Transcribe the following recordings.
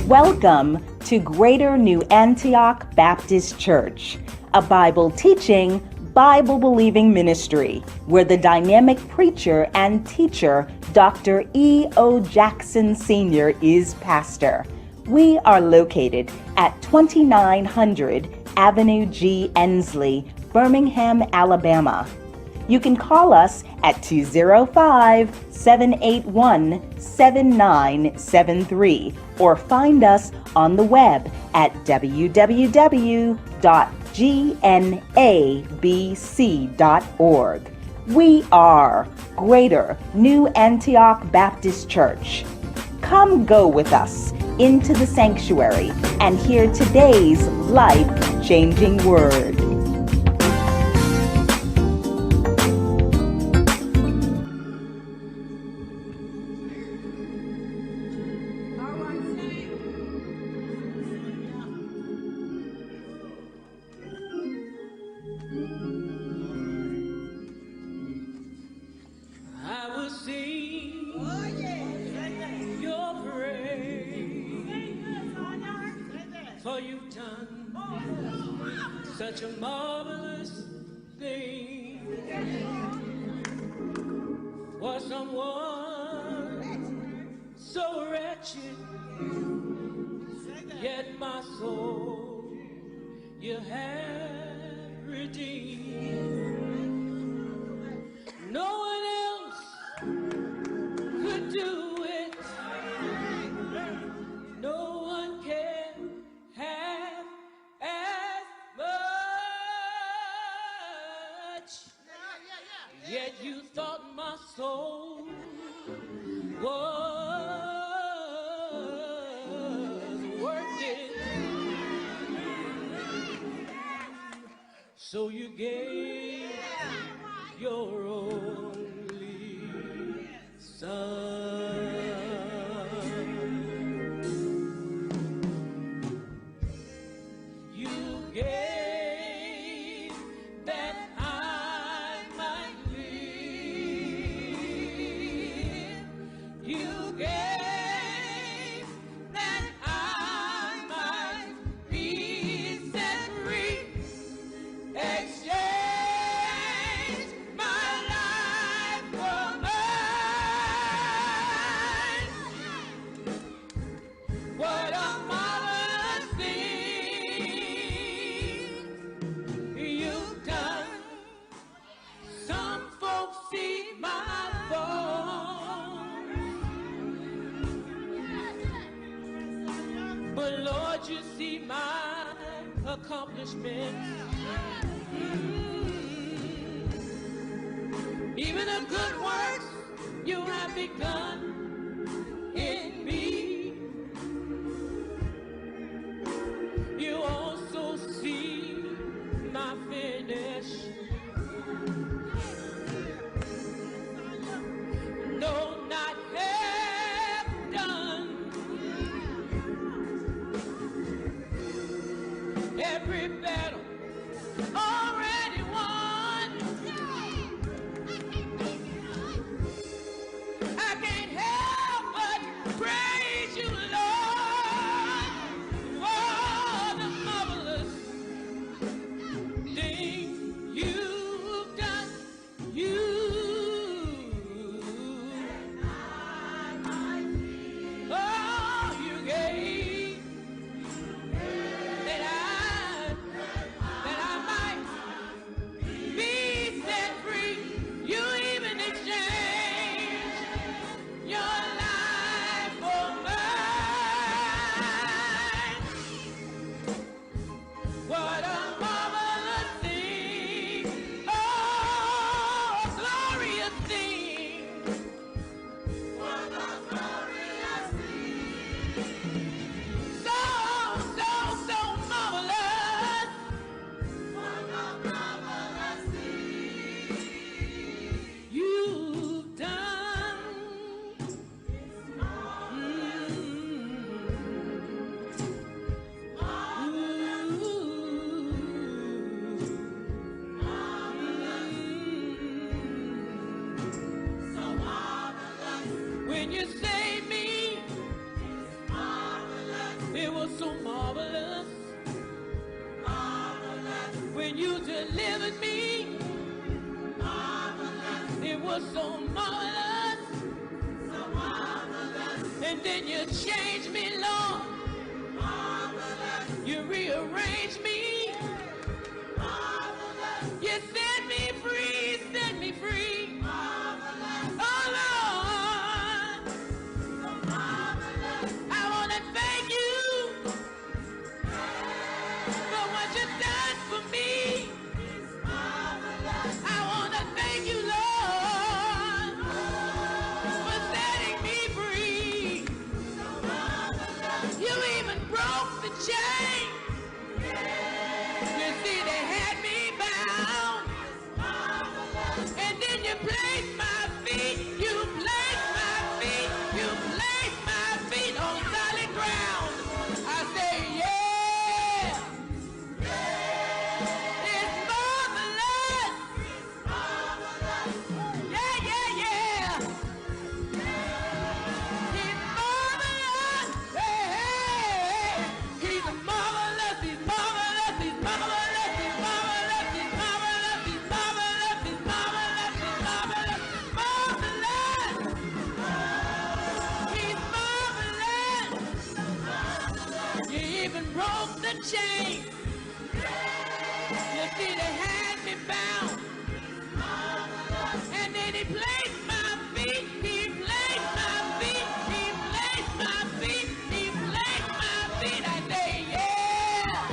Welcome to Greater New Antioch Baptist Church, a Bible-teaching, Bible-believing ministry where the dynamic preacher and teacher, Dr. E.O. Jackson Sr., is pastor. We are located at 2900 Avenue G. Ensley, Birmingham, Alabama. You can call us at 205-781-7973 or find us on the web at www.gnabc.org. We are Greater New Antioch Baptist Church. Come go with us into the sanctuary and hear today's life-changing word. Such a marvelous thing for someone so wretched, yet my soul you have redeemed. No one else could do it. No one can have as much. Yet you thought my soul was worth it. So you gave your only son. You gave that I might live. You gave that I might be set free. Exchange my life for mine. What a marvelous thing you've done. Some folks see my faults, but Lord, you see my accomplishments. Even the good works you have begun in me, you also see my finish. No, not half done. Every battle already won. And then you change me, Lord. You rearrange me. You set me free, set me free. Oh Lord, I want to thank you for what you've done for me. I want to thank you, Lord, for setting me free. You even broke the chain. You see, they had me bound. And then you placed my feet. You placed my feet. You placed my feet on solid ground. I say, yeah. It's marvelous. Yeah, yeah, yeah. He's marvelous. Hey, hey. He's marvelous. He's marvelous. He's marvelous. He's marvelous. He's marvelous. He's marvelous. He's marvelous. He's marvelous. Marvelous. He's marvelous. You even broke the chain. You see, they had me bound. And then he placed my feet. He placed my feet. He placed my feet. He placed my feet. I say, yeah.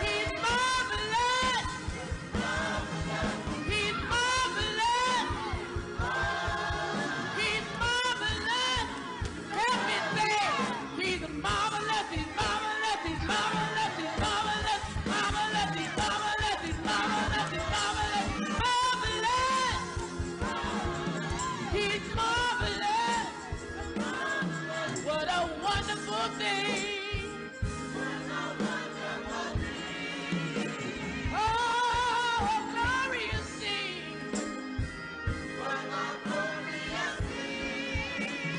He's marvelous. He's marvelous. He's marvelous. Help me say, he's marvelous. He's marvelous. He's marvelous. He's marvelous. Marvelous. He's marvelous. He's marvelous. He's marvelous. Marvelous. He's marvelous. What a wonderful thing. Oh, a glorious thing.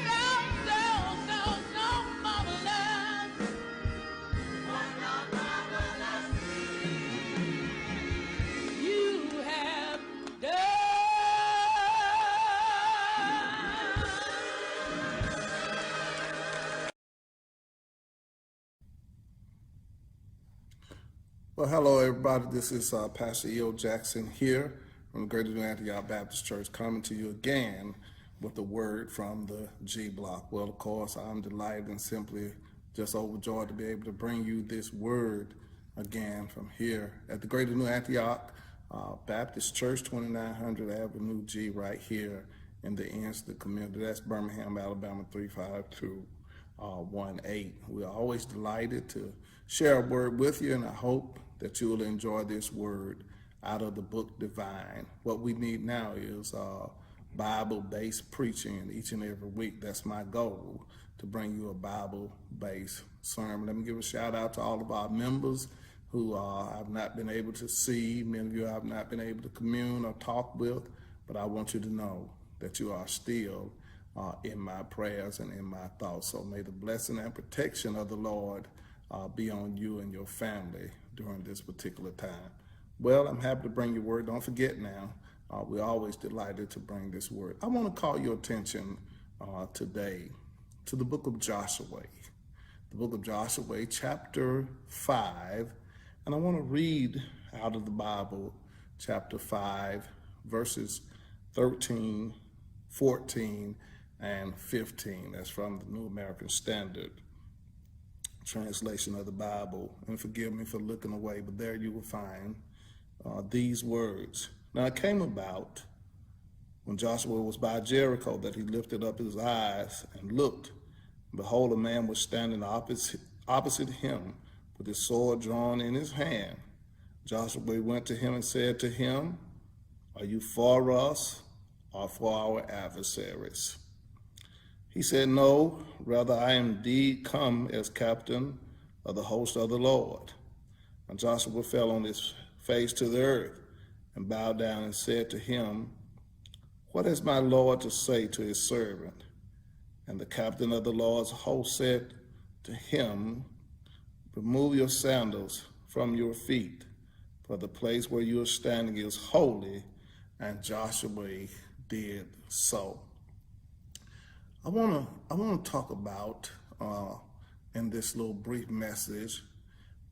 So, so, so, so marvelous. You have done. Well, hello, everybody. This is Pastor E.O. Jackson here from the Greater New Antioch Baptist Church, coming to you again with a word from the G Block. Well, of course, I'm delighted and simply just overjoyed to be able to bring you this word again from here at the Greater New Antioch Baptist Church, 2900 Avenue G, right here in the Instant community. That's Birmingham, Alabama, 35218. We're always delighted to share a word with you, and I hope that you will enjoy this word out of the book Divine. What we need now is Bible-based preaching each and every week. That's my goal, to bring you a Bible-based sermon. Let me give a shout out to all of our members who I've not been able to see. Many of you I've not been able to commune or talk with, but I want you to know that you are still in my prayers and in my thoughts. So may the blessing and protection of the Lord be on you and your family during this particular time. Well, I'm happy to bring you word. Don't forget now, we're always delighted to bring this word. I want to call your attention today to the book of Joshua. The book of Joshua, chapter 5. And I want to read out of the Bible, chapter 5, verses 13, 14, and 15. That's from the New American Standard translation of the Bible. And forgive me for looking away, but there you will find these words. Now it came about when Joshua was by Jericho that he lifted up his eyes and looked. Behold, a man was standing opposite him with his sword drawn in his hand. Joshua went to him and said to him, "Are you for us or for our adversaries?" He said, "No, rather I am indeed come as captain of the host of the Lord." And Joshua fell on his face to the earth and bowed down and said to him, "What has my Lord to say to his servant?" And the captain of the Lord's host said to him, "Remove your sandals from your feet, for the place where you are standing is holy." And Joshua did so. I wanna talk about in this little brief message,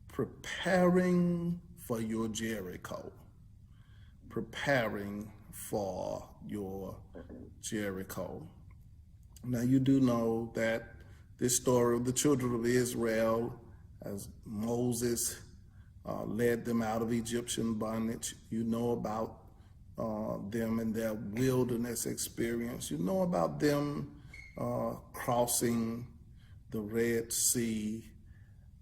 preparing for your Jericho. Preparing for your Jericho. Now you do know that this story of the children of Israel, as Moses led them out of Egyptian bondage. You know about them and their wilderness experience. You know about them crossing the Red Sea.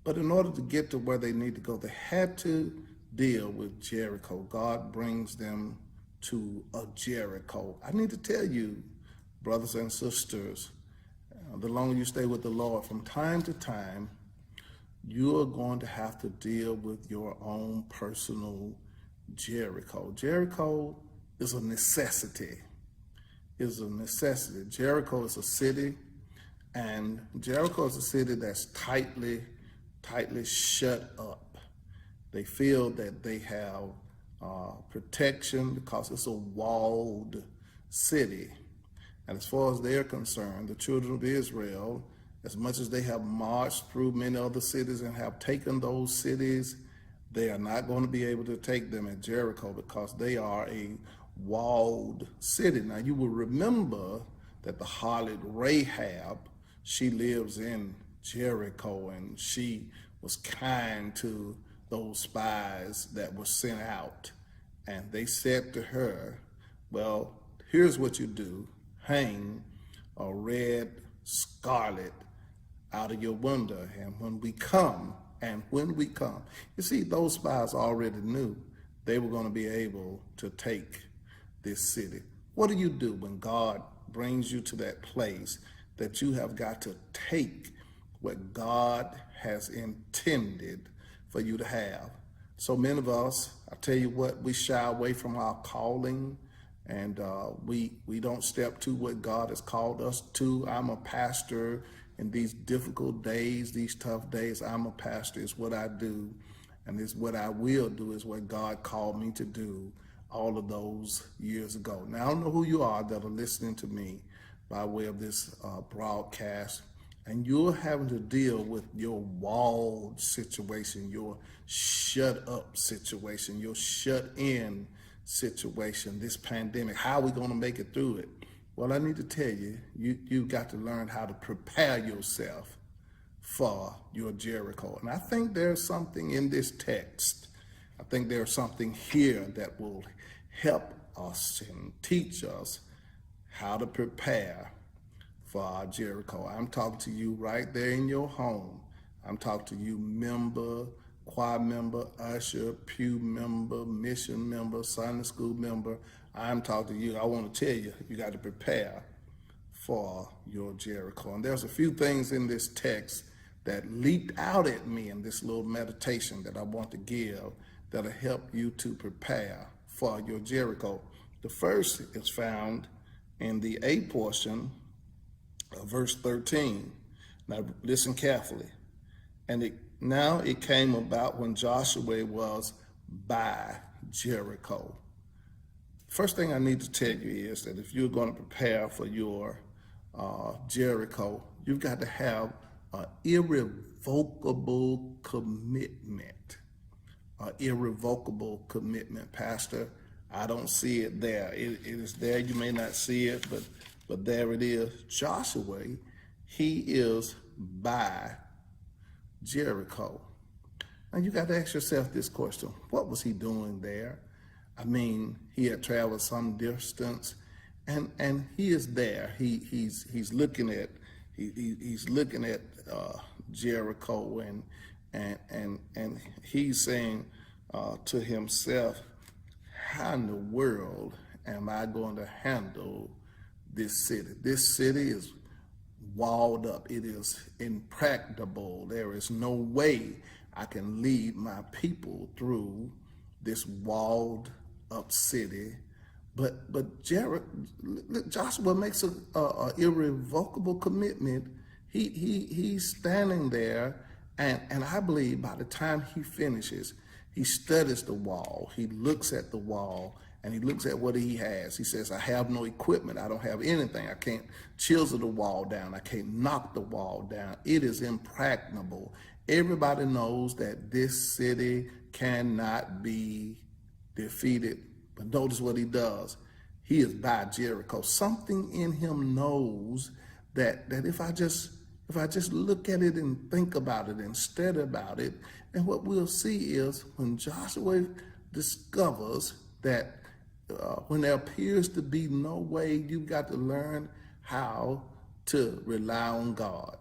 But in order to get to where they need to go, they had to deal with Jericho. God brings them to a Jericho. I need to tell you, brothers and sisters, the longer you stay with the Lord, from time to time, you are going to have to deal with your own personal Jericho. Jericho is a necessity. Is a necessity. Jericho is a city, and Jericho is a city that's tightly shut up. They feel that they have protection because it's a walled city. And as far as they're concerned, the children of Israel, as much as they have marched through many other cities and have taken those cities, they are not going to be able to take them at Jericho because they are a walled city. Now, you will remember that the harlot Rahab, she lives in Jericho, and she was kind to those spies that were sent out. And they said to her, well, here's what you do. Hang a red scarlet out of your window, and when we come, you see, those spies already knew they were going to be able to take this city. What do you do when God brings you to that place that you have got to take what God has intended for you to have? So many of us, I tell you what, we shy away from our calling, and we don't step to what God has called us to. I'm a pastor. In these difficult days, these tough days, I'm a pastor. It's what I do, and it's what I will do, is what God called me to do all of those years ago. Now, I don't know who you are that are listening to me by way of this broadcast, and you're having to deal with your walled situation, your shut up situation, your shut in situation, this pandemic. How are we going to make it through it? Well, I need to tell you, you got to learn how to prepare yourself for your Jericho. And I think there's something in this text. I think there's something here that will help us and teach us how to prepare for our Jericho. I'm talking to you right there in your home. I'm talking to you, member, choir member, usher, pew member, mission member, Sunday school member. I'm talking to you. I want to tell you, you got to prepare for your Jericho. And there's a few things in this text that leaped out at me in this little meditation that I want to give that'll help you to prepare for your Jericho. The first is found in the A portion of verse 13. Now listen carefully. And now it came about when Joshua was by Jericho. First thing I need to tell you is that if you're going to prepare for your Jericho, you've got to have an irrevocable commitment. An irrevocable commitment, Pastor. I don't see it there. It is there. You may not see it, but there it is. Joshua, he is by Jericho. Now you got to ask yourself this question: what was he doing there? I mean, he had traveled some distance, and he is there. He's looking at Jericho, and he's saying to himself, how in the world am I going to handle this city? This city is walled up. It is impracticable. There is no way I can lead my people through this walled up city. But Joshua makes a irrevocable commitment. He's standing there, and I believe by the time he finishes, he studies the wall. He looks at the wall, and he looks at what he has. He says, I have no equipment. I don't have anything. I can't chisel the wall down. I can't knock the wall down. It is impregnable. Everybody knows that this city cannot be defeated. But notice what he does. He is by Jericho. Something in him knows that if I just look at it and think about it and study about it, and what we'll see is when Joshua discovers that when there appears to be no way, you've got to learn how to rely on God.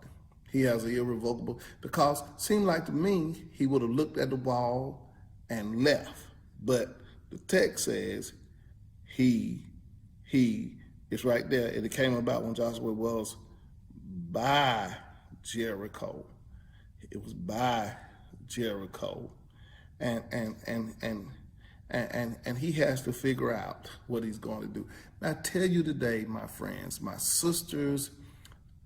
He has an irrevocable, because it seemed like to me he would have looked at the wall and left. But the text says he is right there. And it came about when Joshua was by Jericho. It was by Jericho. And he has to figure out what he's going to do. And I tell you today, my friends, my sisters,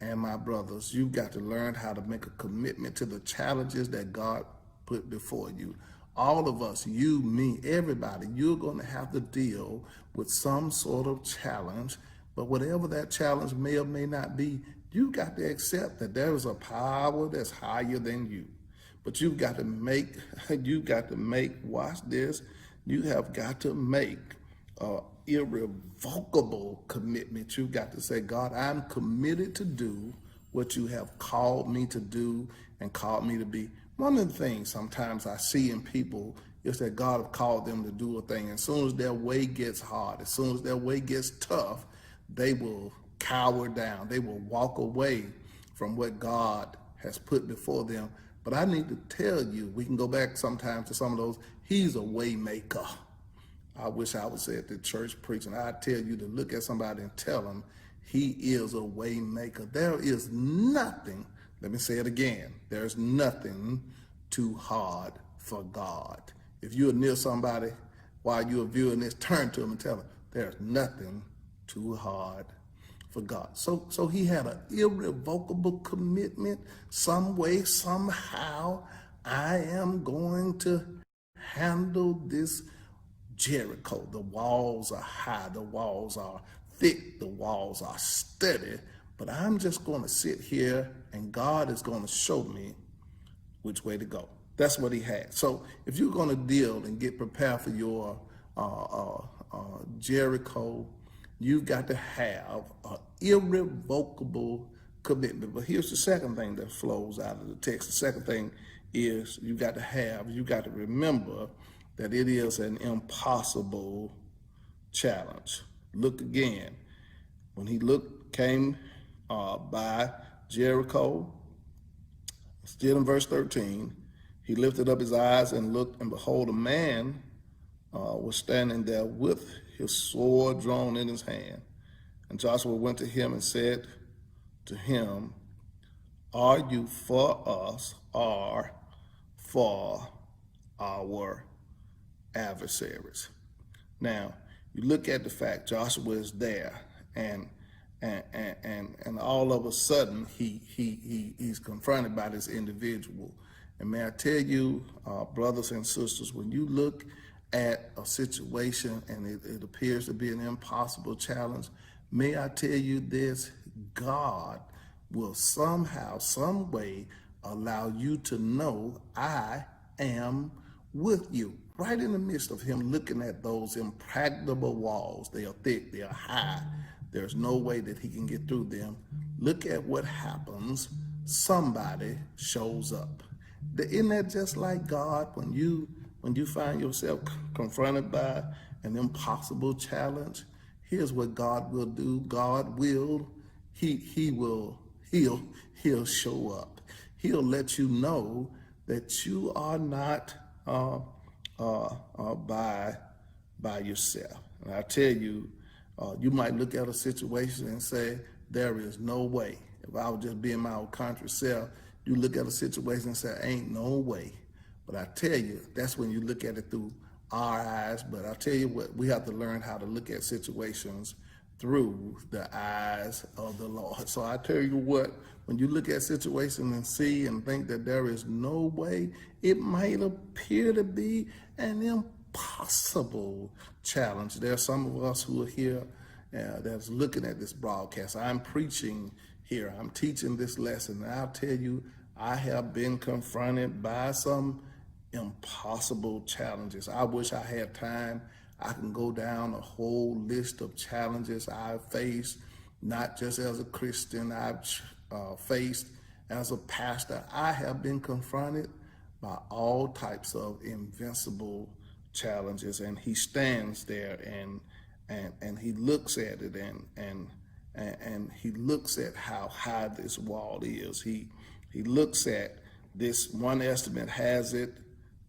and my brothers, you've got to learn how to make a commitment to the challenges that God put before you. All of us, you, me, everybody, you're going to have to deal with some sort of challenge. But whatever that challenge may or may not be, you got to accept that there is a power that's higher than you. But you've got to make, watch this, you have got to make irrevocable commitment. You've got to say, God, I'm committed to do what you have called me to do and called me to be. One of the things sometimes I see in people is that God have called them to do a thing. And as soon as their way gets hard, as soon as their way gets tough, they will cower down. They will walk away from what God has put before them. But I need to tell you, we can go back sometimes to some of those, he's a way maker. I wish I was at the church preaching. I tell you to look at somebody and tell them he is a way maker. There is nothing, let me say it again, there's nothing too hard for God. If you're near somebody while you're viewing this, turn to them and tell them there's nothing too hard for God. So he had an irrevocable commitment. Some way, somehow, I am going to handle this Jericho. The walls are high, the walls are thick, the walls are steady, but I'm just going to sit here and God is going to show me which way to go. That's what he had. So if you're going to deal and get prepared for your Jericho, you've got to have an irrevocable commitment. But here's the second thing that flows out of the text. The second thing is you got to remember that it is an impossible challenge. Look again. When he came by Jericho, still in verse 13, he lifted up his eyes and looked, and behold, a man was standing there with his sword drawn in his hand. And Joshua went to him and said to him, are you for us or for our adversaries? Now, you look at the fact Joshua is there, and all of a sudden he's confronted by this individual. And may I tell you, brothers and sisters, when you look at a situation and it appears to be an impossible challenge, may I tell you this, God will somehow, some way allow you to know I am with you. Right in the midst of him looking at those impregnable walls, they are thick, they are high, there's no way that he can get through them. Look at what happens. Somebody shows up. Isn't that just like God? When you find yourself confronted by an impossible challenge, here's what God will do. God will, he'll show up. He'll let you know that you are not by yourself. And I tell you, you might look at a situation and say, there is no way. If I would just be in my own country self, you look at a situation and say, ain't no way. But I tell you, that's when you look at it through our eyes. But I tell you what, we have to learn how to look at situations through the eyes of the Lord. So I tell you what, when you look at situations and see and think that there is no way, it might appear to be an impossible challenge. There are some of us who are here that's looking at this broadcast. I'm preaching here. I'm teaching this lesson. And I'll tell you, I have been confronted by some impossible challenges. I wish I had time. I can go down a whole list of challenges I've faced, not just as a Christian, I've faced as a pastor. I have been confronted by all types of invincible challenges, and he stands there and he looks at it and he looks at how high this wall is. He looks at this. One estimate has it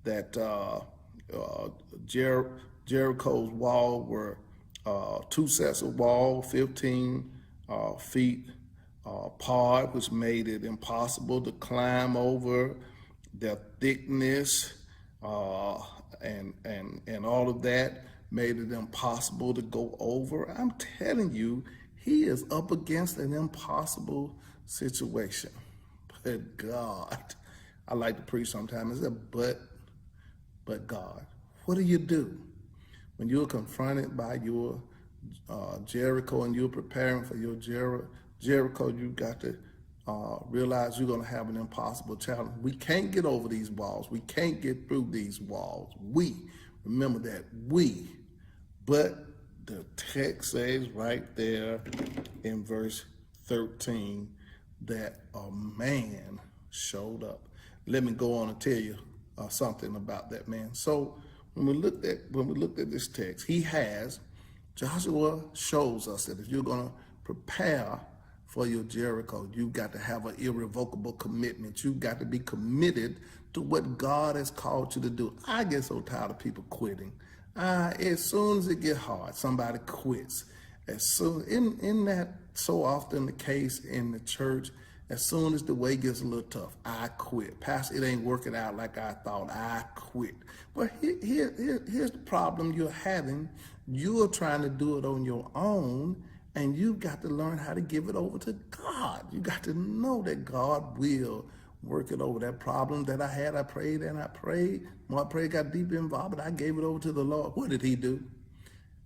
that Jericho's wall were two sets of wall, 15 feet apart, which made it impossible to climb over. Their thickness and all of that made it impossible to go over. I'm telling you, he is up against an impossible situation. But God, I like to preach sometimes. I say, but God, what do you do when you're confronted by your Jericho and you're preparing for your Jericho? You've got to realize you're going to have an impossible challenge. We can't get over these walls. We can't get through these walls. Remember that, but the text says right there in verse 13 that a man showed up. Let me go on and tell you something about that man. So when we looked at this text, Joshua shows us that if you're going to prepare for your Jericho, you've got to have an irrevocable commitment. You've got to be committed to what God has called you to do. I get so tired of people quitting. As soon as it gets hard, somebody quits. Isn't that so often the case in the church? As soon as the way gets a little tough, I quit. Pastor, it ain't working out like I thought. I quit. But here's the problem you're having. You're trying to do it on your own, and you've got to learn how to give it over to God. You got to know that God will work it over. That problem that I had, I prayed and I prayed. My prayer got deep involved, but I gave it over to the Lord. What did he do?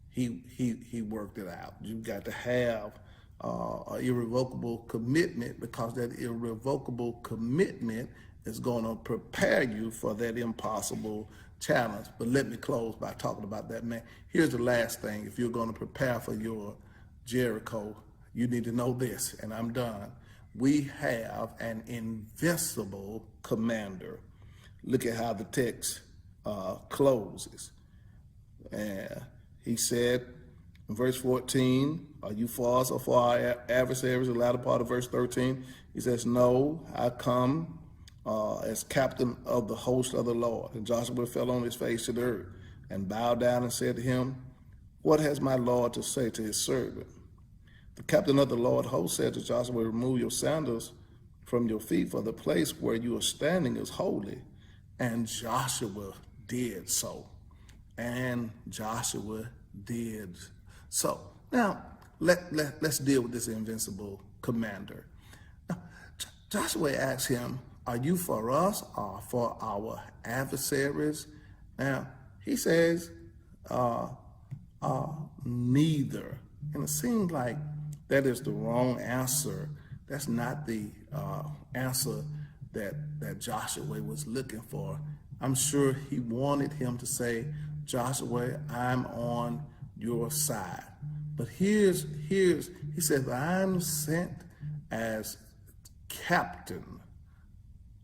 He worked it out. You've got to have an irrevocable commitment, because that irrevocable commitment is going to prepare you for that impossible challenge. But let me close by talking about that man. Here's the last thing. If you're going to prepare for your Jericho, you need to know this, and I'm done. We have an invincible commander. Look at how the text closes. And he said in verse 14, are you for us or for our adversaries? The latter part of verse 13, he says, no, I come as captain of the host of the Lord. And Joshua fell on his face to the earth and bowed down and said to him, what has my Lord to say to his servant? The captain of the Lord host said to Joshua, remove your sandals from your feet, for the place where you are standing is holy. And Joshua did so. And Joshua did so. Now, let's deal with this invincible commander. Now, Joshua asks him, are you for us or for our adversaries? Now, he says, neither. And it seems like that is the wrong answer. That's not the answer that Joshua was looking for. I'm sure he wanted him to say, Joshua, I'm on your side. But he says, I'm sent as captain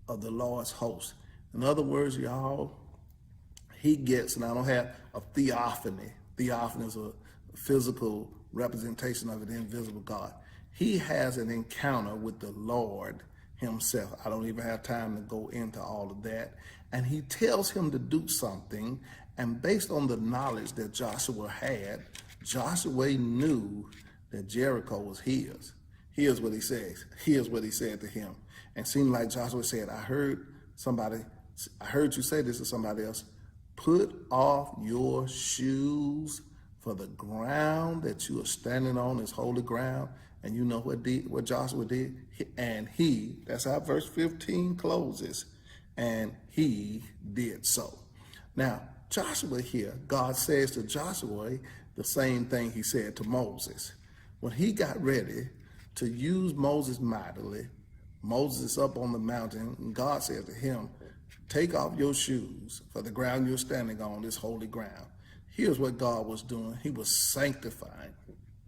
of the Lord's host. In other words, y'all, he gets, and I don't have a theophany. Theophany is a physical representation of an invisible God. He has an encounter with the Lord himself. I don't even have time to go into all of that. And he tells him to do something. And based on the knowledge that Joshua had, Joshua knew that Jericho was his. Here's what he says. Here's what he said to him. And it seemed like Joshua said, I heard you say this to somebody else. Put off your shoes, for the ground that you are standing on is holy ground. And you know what Joshua did? And that's how verse 15 closes. And he did so. Now, Joshua here, God says to Joshua the same thing he said to Moses. When he got ready to use Moses mightily, Moses is up on the mountain, and God said to him, take off your shoes, for the ground you're standing on is holy ground. Here's what God was doing. He was sanctifying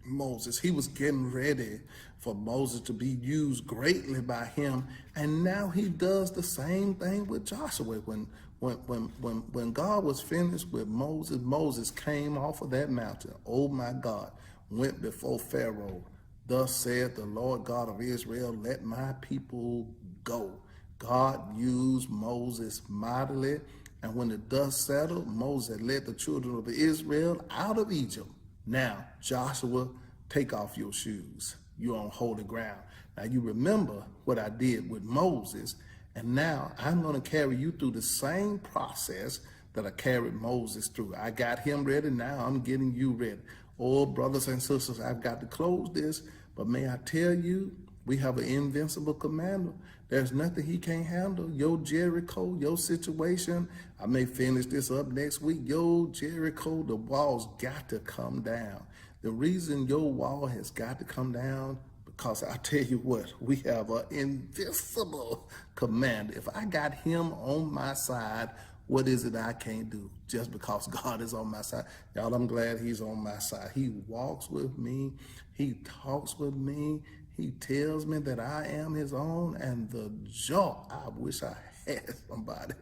Moses. He was getting ready for Moses to be used greatly by him. And now he does the same thing with Joshua. When God was finished with Moses, Moses came off of that mountain. Oh my God, went before Pharaoh. Thus said the Lord God of Israel, let my people go. God used Moses mightily. And when the dust settled, Moses had led the children of Israel out of Egypt. Now, Joshua, take off your shoes. You're on holy ground. Now, you remember what I did with Moses, and now I'm going to carry you through the same process that I carried Moses through. I got him ready. Now I'm getting you ready. Oh, brothers and sisters, I've got to close this, but may I tell you, we have an invincible commander. There's nothing he can't handle. Your Jericho, your situation, I may finish this up next week. Your Jericho, the walls got to come down. The reason your wall has got to come down, because I tell you what, we have an invincible commander. If I got him on my side, what is it I can't do just because God is on my side? Y'all, I'm glad he's on my side. He walks with me. He talks with me. He tells me that I am his own, and the joy, I wish I had somebody,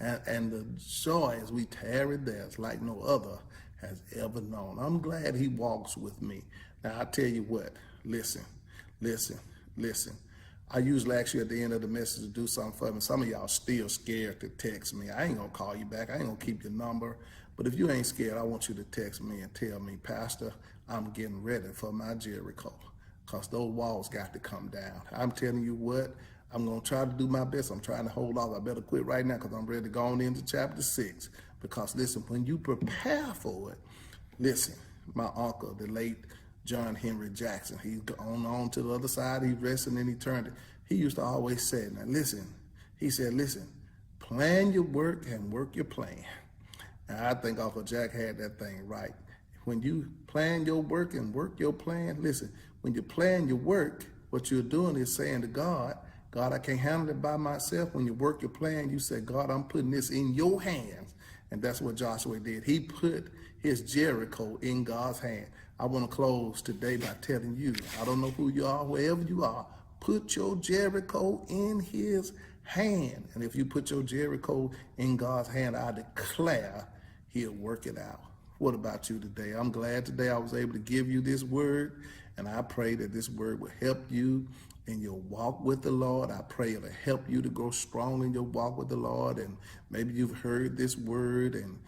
and the joy as we tarry there is like no other has ever known. I'm glad he walks with me. Now, I tell you what, listen. I usually ask you at the end of the message to do something for me. Some of y'all still scared to text me. I ain't gonna call you back. I ain't gonna keep your number. But if you ain't scared, I want you to text me and tell me, Pastor, I'm getting ready for my Jericho, because those walls got to come down. I'm telling you what, I'm going to try to do my best. I'm trying to hold off. I better quit right now because I'm ready to go on into chapter 6. Because listen, when you prepare for it, listen, my uncle, the late John Henry Jackson, he's gone on to the other side. He's resting in eternity. He used to always say, now listen, he said, listen, plan your work and work your plan. Now, I think Uncle Jack had that thing right. When you plan your work and work your plan, listen, when you plan your work, what you're doing is saying to God, God, I can't handle it by myself. When you work your plan, you say, God, I'm putting this in your hands. And that's what Joshua did. He put his Jericho in God's hand. I want to close today by telling you, I don't know who you are, wherever you are, put your Jericho in his hand. And if you put your Jericho in God's hand, I declare he'll work it out. What about you today? I'm glad today I was able to give you this word, and I pray that this word will help you in your walk with the Lord. I pray it'll help you to grow strong in your walk with the Lord. And maybe you've heard this word and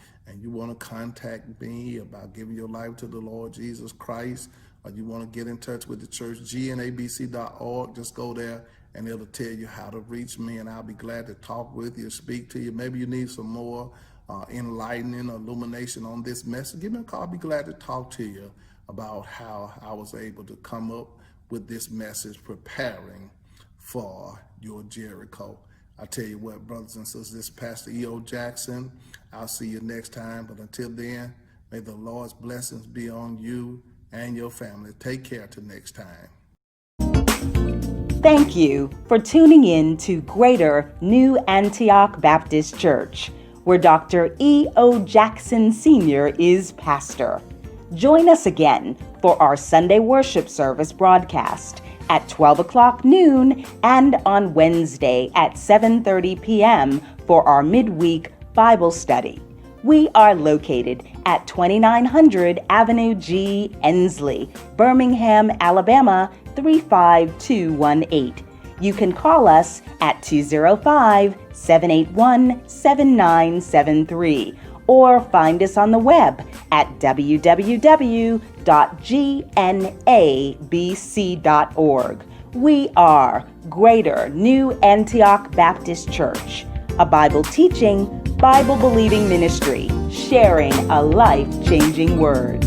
you want to contact me about giving your life to the Lord Jesus Christ, or you want to get in touch with the church, gnabc.org. Just go there and it'll tell you how to reach me, and I'll be glad to talk with you, speak to you. Maybe you need some more enlightening or illumination on this message. Give me a call. I'll be glad to talk to you about how I was able to come up with this message, preparing for your Jericho. I tell you what, brothers and sisters, this is Pastor E.O. Jackson. I'll see you next time. But until then, may the Lord's blessings be on you and your family. Take care till next time. Thank you for tuning in to Greater New Antioch Baptist Church, where Dr. E.O. Jackson Sr. is pastor. Join us again for our Sunday worship service broadcast at 12 o'clock noon and on Wednesday at 7:30 p.m. for our midweek Bible study. We are located at 2900 Avenue G, Ensley, Birmingham, Alabama 35218. You can call us at 205-781-7973 or find us on the web at www.gnabc.org. We are Greater New Antioch Baptist Church, a Bible teaching, Bible believing ministry, sharing a life-changing word.